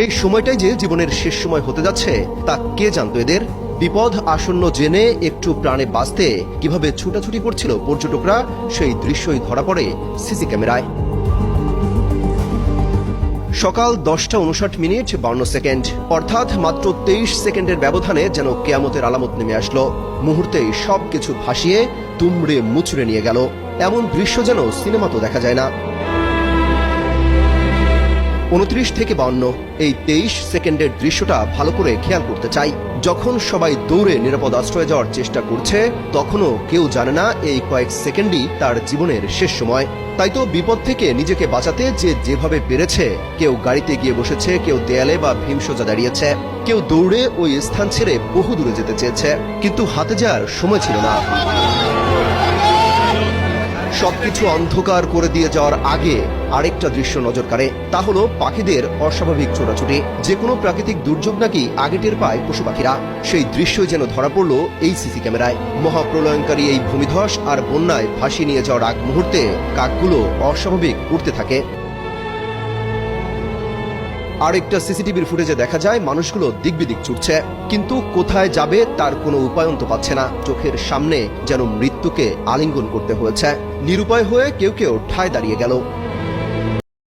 এই সময়টাই যে জীবনের শেষ সময় হতে যাচ্ছে তা কে জানতো এদের? বিপদ আসন্ন জেনে একটু প্রাণে বাঁচতে কিভাবে ছুটাছুটি করছিল পর্যটকরা, সেই দৃশ্যই ধরা পড়ে সিসি ক্যামেরায়। সকাল 10:59:52, অর্থাৎ মাত্র 23 সেকেন্ডের ব্যবধানে যেন কেয়ামতের আলামত নেমে আসলো। মুহূর্তেই সবকিছু ভাসিয়ে দুমড়ে মুচড়ে নিয়ে গেল। এমন দৃশ্য যেন সিনেমাতেও দেখা যায় না। 29 থেকে 52, এই 23 সেকেন্ডের দৃশ্যটা ভালো করে খেয়াল করতে চাই। যখন সবাই দৌড়ে নিরাপদ আশ্রয়ে যাওয়ার চেষ্টা করছে, তখনও কেউ জানে না এই কয়েক সেকেন্ডই তার জীবনের শেষ সময়। তাই তো বিপদ থেকে নিজেকে বাঁচাতে যে যেভাবে পেরেছে, কেউ গাড়িতে গিয়ে বসেছে, কেউ দেয়ালে বা ভীমসোজা দাঁড়িয়েছে, কেউ দৌড়ে ওই স্থান ছেড়ে বহু দূরে যেতে চেয়েছে, কিন্তু হাতে যাওয়ার সময় ছিল না। সবকিছু অন্ধকার করে দিয়ে যাওয়ার আগে আরেকটা দৃশ্য নজর কাড়ে, তা হলো পাখিদের অস্বাভাবিক ছোটাছুটি। যে কোনো প্রাকৃতিক দুর্যোগ নাকি আগে টের পায় পশু পাখিরা, সেই দৃশ্যই যেন ধরা পড়ল এই সিসি ক্যামেরায়। মহাপ্রলয়ঙ্কারী এই ভূমিধস আর বন্যায় ভাসিয়ে নিয়ে যাওয়ার আগ মুহূর্তে কাকগুলো অস্বাভাবিক উঠতে থাকে। আরেকটা সিসিটিভির ফুটেজে দেখা যায় মানুষগুলো দিকবিদিক ছুটছে, কিন্তু কোথায় যাবে তার কোনো উপায়ন্ত পাচ্ছে না। চোখের সামনে যেন মৃত্যুকে আলিঙ্গন করতে হয়েছে। নিরুপায় হয়ে কেউ কেউ ঠায় দাঁড়িয়ে গেল।